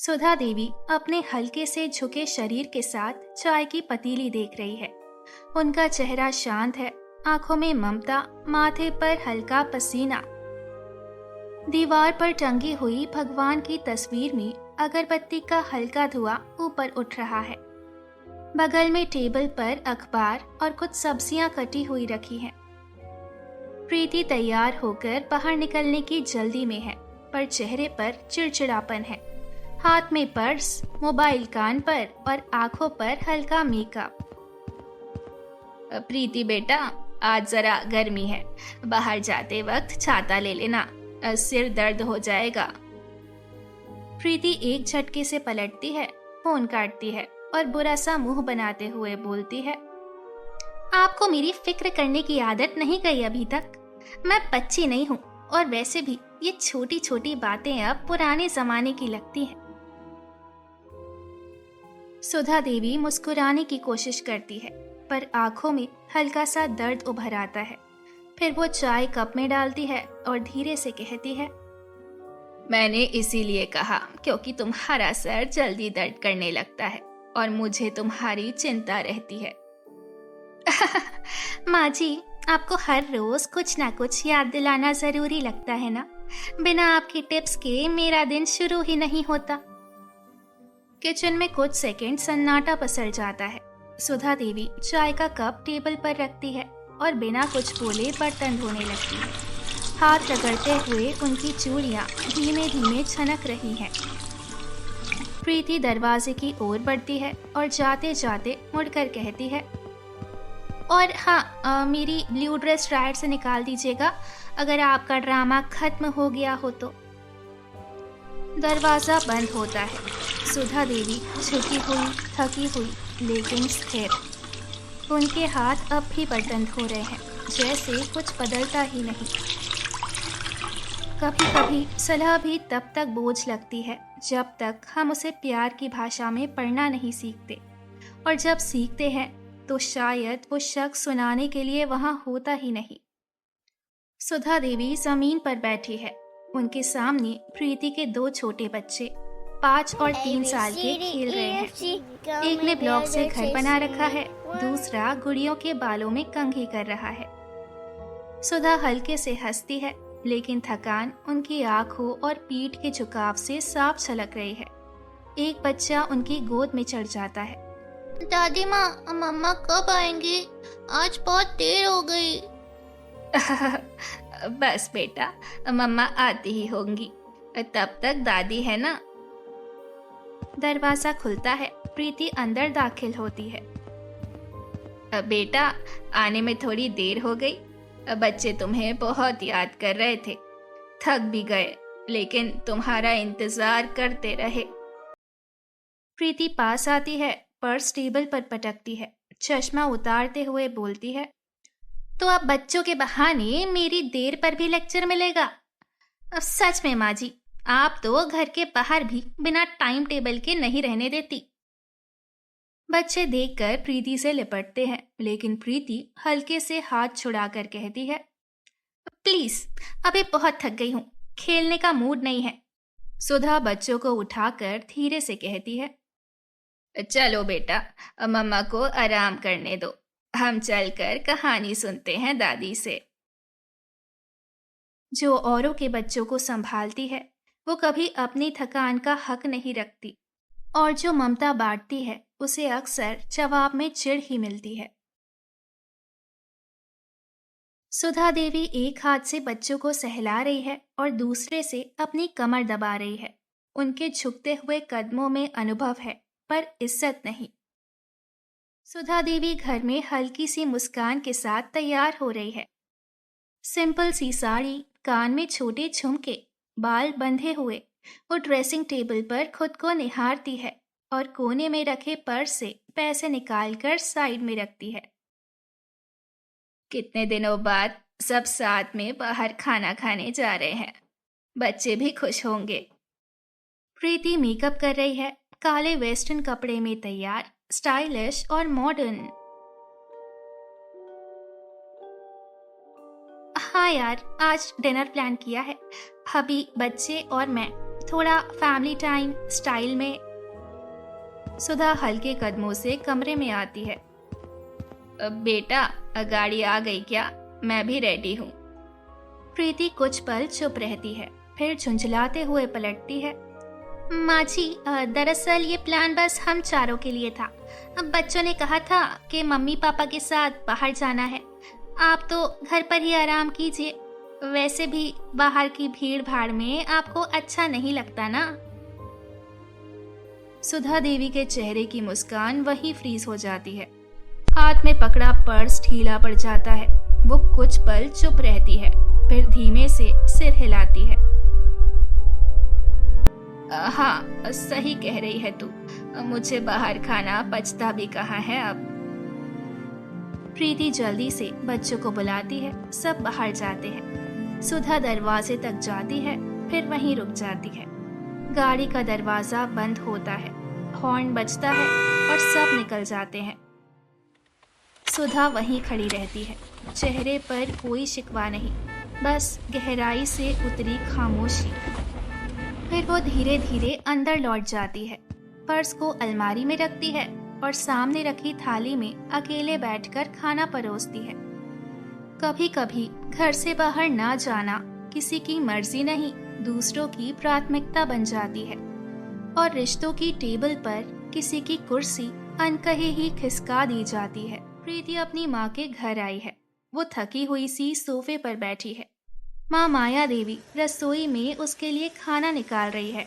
सुधा देवी अपने हल्के से झुके शरीर के साथ चाय की पतीली देख रही है। उनका चेहरा शांत है, आंखों में ममता, माथे पर हल्का पसीना। दीवार पर टंगी हुई भगवान की तस्वीर में अगरबत्ती का हल्का धुआं ऊपर उठ रहा है। बगल में टेबल पर अखबार और कुछ सब्जियां कटी हुई रखी हैं। प्रीति तैयार होकर बाहर निकलने की जल्दी में है, पर चेहरे पर चिड़चिड़ापन है। हाथ में पर्स, मोबाइल कान पर और आंखों पर हल्का मेकअप। प्रीति बेटा, आज जरा गर्मी है, बाहर जाते वक्त छाता ले लेना, सिर दर्द हो जाएगा। प्रीति एक झटके से पलटती है, फोन काटती है और बुरा सा मुंह बनाते हुए बोलती है, आपको मेरी फिक्र करने की आदत नहीं गई अभी तक। मैं बच्ची नहीं हूँ, और वैसे भी ये छोटी छोटी बातें अब पुराने जमाने की लगती हैं। सुधा देवी मुस्कुराने की कोशिश करती है, पर आंखों में हल्का सा दर्द उभर आता है। फिर वो चाय कप में डालती है और धीरे से कहती है, मैंने इसीलिए कहा क्योंकि तुम्हारा सर जल्दी दर्द करने लगता है और मुझे तुम्हारी चिंता रहती है। माँ जी, आपको हर रोज कुछ ना कुछ याद दिलाना जरूरी लगता है ना। बिना आपकी टिप्स के मेरा दिन शुरू ही नहीं होता। किचन में कुछ सेकंड सन्नाटा पसर जाता है। सुधा देवी चाय का कप टेबल पर रखती है और बिना कुछ बोले बर्तन धोने लगती है। हाथ रगड़ते हुए उनकी चूड़ियां धीमे धीमे छनक रही हैं। प्रीति दरवाजे की ओर बढ़ती है और जाते जाते मुड़कर कहती है, और हाँ, मेरी ब्लू ड्रेस ड्रायर से निकाल दीजिएगा अगर आपका ड्रामा खत्म हो गया हो तो। दरवाजा बंद होता है। सुधा देवी झुकी हुई, थकी हुई, लेकिन स्थिर। उनके हाथ अब भी बर्तन धो रहे हैं, जैसे कुछ बदलता ही नहीं। कभी कभी सलाह भी तब तक बोझ लगती है जब तक हम उसे प्यार की भाषा में पढ़ना नहीं सीखते, और जब सीखते हैं तो शायद वो शख्स सुनाने के लिए वहां होता ही नहीं। सुधा देवी जमीन पर बैठी है। उनके सामने प्रीति के दो छोटे बच्चे 5 और 3 साल के खेल रहे हैं। एक ने ब्लॉक से घर बना रखा है, दूसरा गुड़ियों के बालों में कंघी कर रहा है। सुधा हल्के से हंसती है, लेकिन थकान उनकी आंखों और पीठ के झुकाव से साफ झलक रही है। एक बच्चा उनकी गोद में चढ़ जाता है। दादी माँ, मम्मा कब आएंगी? आज बहुत देर हो गई। बस बेटा, मम्मा आती ही होंगी, तब तक दादी है ना। दरवाजा खुलता है। प्रीति अंदर दाखिल होती है। बेटा, आने में थोड़ी देर हो गई। बच्चे तुम्हें बहुत याद कर रहे थे, थक भी गए, लेकिन तुम्हारा इंतजार करते रहे। प्रीति पास आती है, पर्स टेबल पर पटकती है, चश्मा उतारते हुए बोलती है, तो अब बच्चों के बहाने मेरी देर पर भी लेक्चर मिलेगा। अब सच में माँ जी, आप तो घर के बाहर भी बिना टाइम टेबल के नहीं रहने देती। बच्चे देखकर प्रीति से लिपटते हैं, लेकिन प्रीति हल्के से हाथ छुड़ाकर कहती है, प्लीज, अभी बहुत थक गई हूँ, खेलने का मूड नहीं है। सुधा बच्चों को उठाकर धीरे से कहती है, चलो बेटा, मम्मा को आराम करने दो, हम चलकर कहानी सुनते हैं दादी से। जो औरों के बच्चों को संभालती है, वो कभी अपनी थकान का हक नहीं रखती, और जो ममता बांटती है उसे अक्सर जवाब में चिढ़ ही मिलती है। सुधा देवी एक हाथ से बच्चों को सहला रही है और दूसरे से अपनी कमर दबा रही है। उनके झुकते हुए कदमों में अनुभव है, पर इज्जत नहीं। सुधा देवी घर में हल्की सी मुस्कान के साथ तैयार हो रही है। सिंपल सी साड़ी, कान में छोटे झुमके, बाल बंधे हुए वो ड्रेसिंग टेबल पर खुद को निहारती है और कोने में रखे पर्स से पैसे निकालकर साइड में रखती है। कितने दिनों बाद सब साथ में बाहर खाना खाने जा रहे हैं, बच्चे भी खुश होंगे। प्रीति मेकअप कर रही है, काले वेस्टर्न कपड़े में तैयार, स्टाइलिश और मॉडर्न। हाँ यार, आज डिनर प्लान किया है, भाभी, बच्चे और मैं। थोड़ा फैमिली टाइम स्टाइल में। सुधा हल्के कदमों से कमरे में आती है। बेटा, गाड़ी आ गई क्या? मैं भी रेडी हूँ। प्रीति कुछ पल चुप रहती है, फिर झुंझलाते हुए पलटती है। माँ जी, दरअसल ये प्लान बस हम चारों के लिए था। बच्चों ने कहा था कि मम्मी पापा के साथ बाहर जाना है। आप तो घर पर ही आराम कीजिए। वैसे भी बाहर की भीड़ भाड़ में आपको अच्छा नहीं लगता ना। सुधा देवी के चेहरे की मुस्कान वहीं फ्रीज हो जाती है। हाथ में पकड़ा पर्स ढीला पड़ जाता है। वो कुछ पल चुप रहती है, फिर धीमे से सिर हिलाती है। हाँ, सही कह रही है तू। मुझे बाहर खाना पचता भी कहाँ है अब। प्रीति जल्दी से बच्चों को बुलाती है। सब बाहर जाते हैं। सुधा दरवाजे तक जाती है, फिर वहीं रुक जाती है। गाड़ी का दरवाजा बंद होता है, हॉर्न बजता है और सब निकल जाते हैं। सुधा वहीं खड़ी रहती है, चेहरे पर कोई शिकवा नहीं, बस गहराई से उतरी खामोशी। फिर वो धीरे धीरे अंदर लौट जाती है, पर्स को अलमारी में रखती है और सामने रखी थाली में अकेले बैठकर खाना परोसती है। कभी कभी घर से बाहर ना जाना किसी की मर्जी नहीं, दूसरों की प्राथमिकता बन जाती है और रिश्तों की टेबल पर किसी की कुर्सी अनकहे ही खिसका दी जाती है। प्रीति अपनी माँ के घर आई है। वो थकी हुई सी सोफे पर बैठी है। माँ माया देवी रसोई में उसके लिए खाना निकाल रही है।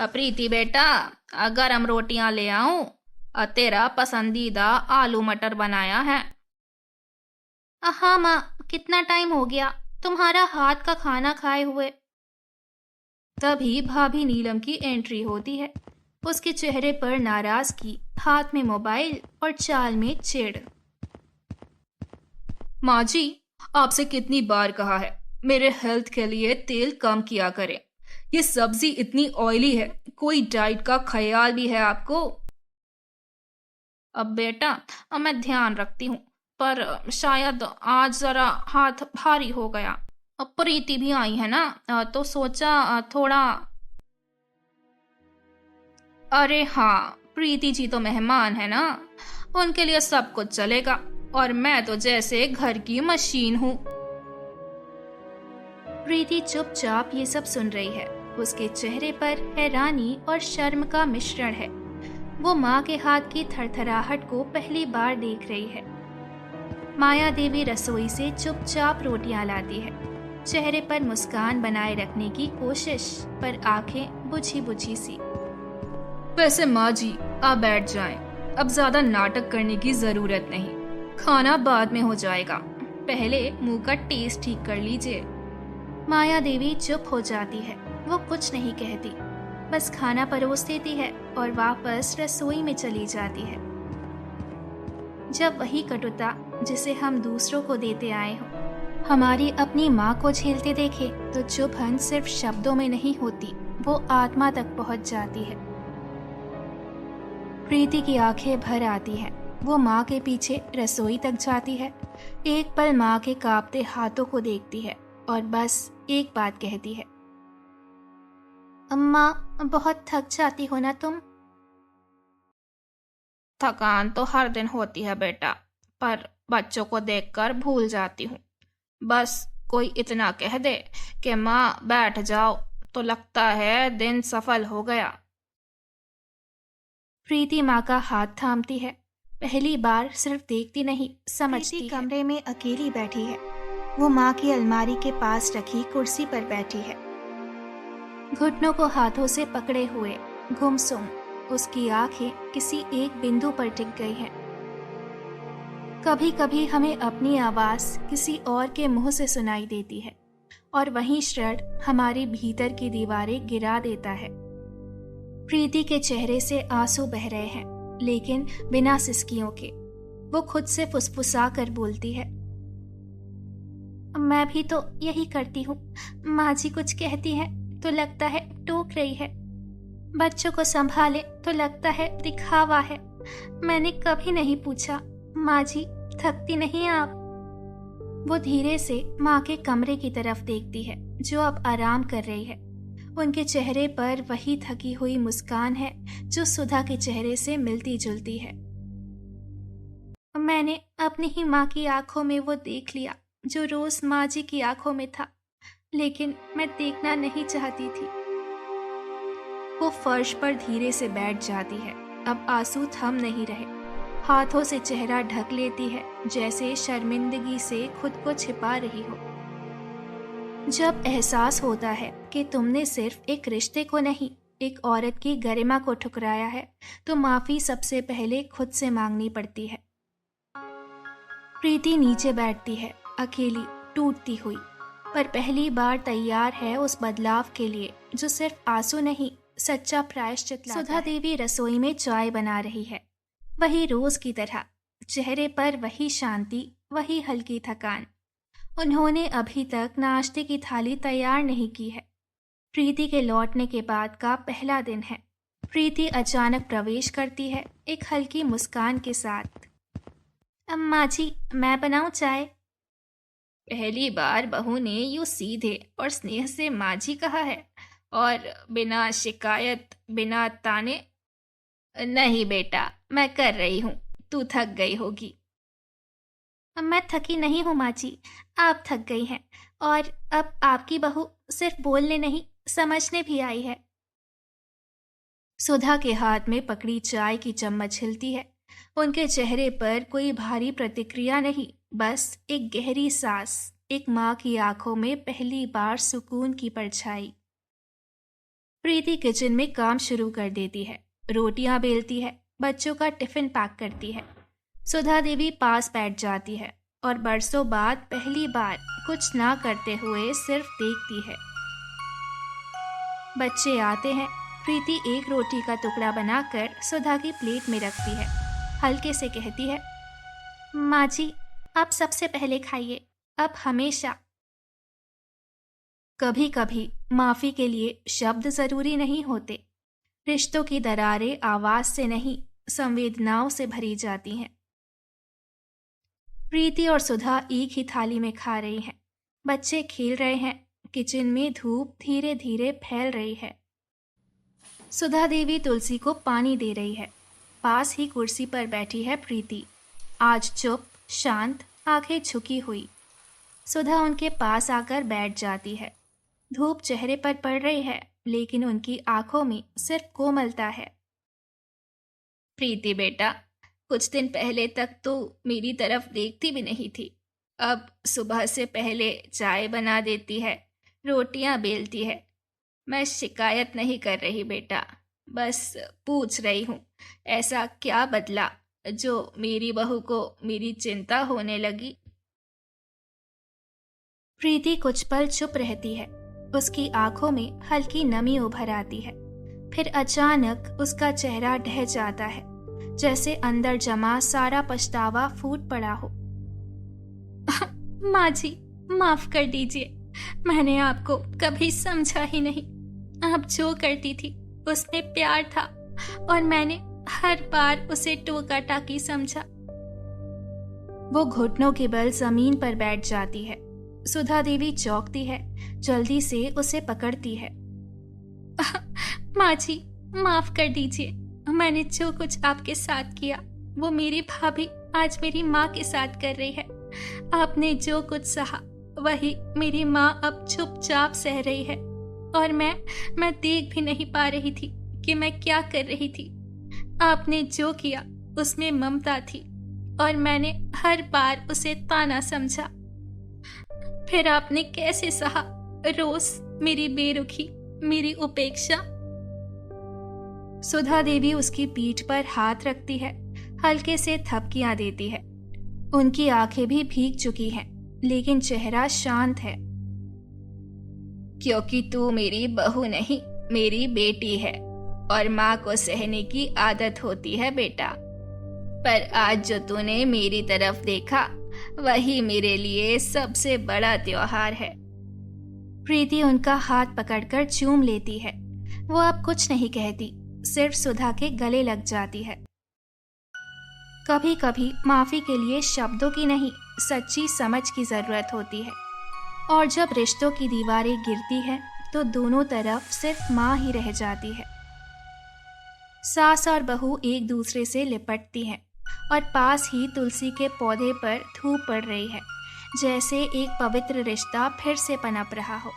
प्रीति बेटा, गरम रोटियां ले आऊं? तेरा पसंदीदा आलू मटर बनाया है। हाँ माँ, कितना टाइम हो गया तुम्हारा हाथ का खाना खाए हुए। तभी भाभी नीलम की एंट्री होती है। उसके चेहरे पर नाराजगी, हाथ में मोबाइल और चाल में चिढ़। माँ जी, आपसे कितनी बार कहा है मेरे हेल्थ के लिए तेल कम किया करें। ये सब्जी इतनी ऑयली है, कोई डाइट का ख्याल भी है आपको? अब बेटा, मैं ध्यान रखती हूँ, पर शायद आज जरा हाथ भारी हो गया। अब प्रीति भी आई है ना, तो सोचा थोड़ा। अरे हाँ, प्रीति जी तो मेहमान है ना, उनके लिए सब कुछ चलेगा और मैं तो जैसे घर की मशीन हूँ। प्रीति चुपचाप ये सब सुन रही है। उसके चेहरे पर हैरानी और शर्म का मिश्रण है। वो माँ के हाथ की थरथराहट को पहली बार देख रही है। माया देवी रसोई से चुपचाप रोटियां लाती है, चेहरे पर मुस्कान बनाए रखने की कोशिश, पर आंखें बुझी बुझी सी। वैसे माँ जी, आप बैठ जाएं। अब ज्यादा नाटक करने की जरूरत नहीं, खाना बाद में हो जाएगा, पहले मुंह का टेस्ट ठीक कर लीजिए। माया देवी चुप हो जाती है। वो कुछ नहीं कहती, बस खाना परोस देती है और वापस रसोई में चली जाती है। जब वही कटुता जिसे हम दूसरों को देते आए हो हमारी अपनी माँ को झेलते देखे, तो चुभन सिर्फ शब्दों में नहीं होती, वो आत्मा तक पहुंच जाती है। प्रीति की आंखें भर आती हैं। वो माँ के पीछे रसोई तक जाती है, एक पल माँ के कांपते हाथों को देखती है और बस एक बात कहती है। अम्मा, बहुत थक जाती हो ना तुम? थकान तो हर दिन होती है बेटा, पर बच्चों को देखकर भूल जाती हूँ। बस कोई इतना कह दे कि माँ बैठ जाओ, तो लगता है दिन सफल हो गया। प्रीति माँ का हाथ थामती है। पहली बार सिर्फ देखती नहीं, समझती है। कमरे में अकेली बैठी है। वो माँ की अलमारी के पास रखी कुर्सी पर बैठी है, घुटनों को हाथों से पकड़े हुए, गुमसुम। उसकी आंखें किसी एक बिंदु पर टिक गई हैं। कभी कभी हमें अपनी आवाज किसी और के मुंह से सुनाई देती है और वही क्षण हमारे भीतर की दीवारें गिरा देता है। प्रीति के चेहरे से आंसू बह रहे हैं, लेकिन बिना सिसकियों के। वो खुद से फुसफुसा कर बोलती है, मैं भी तो यही करती हूँ। माँ जी कुछ कहती है तो लगता है टोक रही है, बच्चों को संभाले तो लगता है दिखावा है। मैंने कभी नहीं पूछा, माँ जी थकती नहीं आप? वो धीरे से माँ के कमरे की तरफ देखती है जो अब आराम कर रही है। उनके चेहरे पर वही थकी हुई मुस्कान है जो सुधा के चेहरे से मिलती जुलती है। मैंने अपनी ही माँ की आंखों में वो देख लिया जो रोज माँ जी की आंखों में था, लेकिन मैं देखना नहीं चाहती थी। वो फर्श पर धीरे से बैठ जाती है। अब आंसू थम नहीं रहे। हाथों से चेहरा ढक लेती है जैसे शर्मिंदगी से खुद को छिपा रही हो। जब एहसास होता है कि तुमने सिर्फ एक रिश्ते को नहीं, एक औरत की गरिमा को ठुकराया है, तो माफी सबसे पहले खुद से मांगनी पड़ती है। प्रीति नीचे बैठती है, अकेली, टूटती हुई, पर पहली बार तैयार है उस बदलाव के लिए जो सिर्फ आंसू नहीं, सच्चा प्रायश्चित लाता है। सुधा देवी रसोई में चाय बना रही है, वही रोज की तरह, चेहरे पर वही शांति, वही हल्की थकान। उन्होंने अभी तक नाश्ते की थाली तैयार नहीं की है। प्रीति के लौटने के बाद का पहला दिन है। प्रीति अचानक प्रवेश करती है एक हल्की मुस्कान के साथ। अम्मा जी, मैं बनाऊं चाय? पहली बार बहू ने यूं सीधे और स्नेह से माँ जी कहा है, और बिना शिकायत, बिना ताने। नहीं बेटा, मैं कर रही हूँ, तू थक गई होगी। मैं थकी नहीं हूँ माँ जी, आप थक गई हैं, और अब आपकी बहू सिर्फ बोलने नहीं, समझने भी आई है। सुधा के हाथ में पकड़ी चाय की चम्मच हिलती है। उनके चेहरे पर कोई भारी प्रतिक्रिया नहीं, बस एक गहरी सांस, एक माँ की आंखों में पहली बार सुकून की परछाई। प्रीति किचन में काम शुरू कर देती है। रोटियां बेलती है, बच्चों का टिफिन पैक करती है। सुधा देवी पास बैठ जाती है और बरसों बाद पहली बार कुछ ना करते हुए सिर्फ देखती है। बच्चे आते हैं। प्रीति एक रोटी का टुकड़ा बनाकर सुधा की प्लेट में रखती है। हल्के से कहती है, माँ जी, आप सबसे पहले खाइए, अब हमेशा। कभी कभी माफी के लिए शब्द जरूरी नहीं होते। रिश्तों की दरारें आवाज से नहीं, संवेदनाओं से भरी जाती हैं। प्रीति और सुधा एक ही थाली में खा रही हैं। बच्चे खेल रहे हैं। किचन में धूप धीरे धीरे फैल रही है। सुधा देवी तुलसी को पानी दे रही है। पास ही कुर्सी पर बैठी है प्रीति, आज चुप, शांत, आंखें झुकी हुई। सुधा उनके पास आकर बैठ जाती है। धूप चेहरे पर पड़ रही है, लेकिन उनकी आंखों में सिर्फ कोमलता है। प्रीति बेटा, कुछ दिन पहले तक तो मेरी तरफ देखती भी नहीं थी। अब सुबह से पहले चाय बना देती है, रोटियां बेलती है। मैं शिकायत नहीं कर रही बेटा, बस पूछ रही हूँ, ऐसा क्या बदला जो मेरी बहू को मेरी चिंता होने लगी? प्रीति कुछ पल चुप रहती है। उसकी आंखों में हल्की नमी उभर आती है। फिर अचानक उसका चेहरा ढह जाता है, जैसे अंदर जमा सारा पछतावा फूट पड़ा हो। माँ जी, माफ कर दीजिए, मैंने आपको कभी समझा ही नहीं। आप जो करती थी उसमें प्यार था, और मैंने हर बार उसे टोका टाकी समझा। वो घुटनों के बल जमीन पर बैठ जाती है। सुधा देवी चौंकती है, जल्दी से उसे पकड़ती है। माँ जी, माफ कर दीजिए, मैंने जो कुछ आपके साथ किया वो मेरी भाभी आज मेरी माँ के साथ कर रही है। आपने जो कुछ सहा वही मेरी माँ अब चुपचाप सह रही है, और मैं देख भी नहीं पा रही थी कि मैं क्या कर रही थी। आपने जो किया उसमें ममता थी, और मैंने हर बार उसे ताना समझा। फिर आपने कैसे सहा रोज मेरी बेरुखी, मेरी उपेक्षा? सुधा देवी उसकी पीठ पर हाथ रखती है, हल्के से थपकियां देती है। उनकी आंखें भी भीग चुकी हैं, लेकिन चेहरा शांत है। क्योंकि तू मेरी बहू नहीं, मेरी बेटी है, और माँ को सहने की आदत होती है बेटा। पर आज जो तूने मेरी तरफ देखा वही मेरे लिए सबसे बड़ा त्योहार है। प्रीति उनका हाथ पकड़कर चूम लेती है। वो अब कुछ नहीं कहती, सिर्फ सुधा के गले लग जाती है। कभी कभी माफी के लिए शब्दों की नहीं, सच्ची समझ की ज़रूरत होती है। और जब रिश्तों की दीवारें गिरती हैं तो दोनों तरफ सिर्फ माँ ही रह जाती है। सास और बहू एक दूसरे से लिपटती हैं और पास ही तुलसी के पौधे पर धूप पड़ रही है, जैसे एक पवित्र रिश्ता फिर से पनप रहा हो।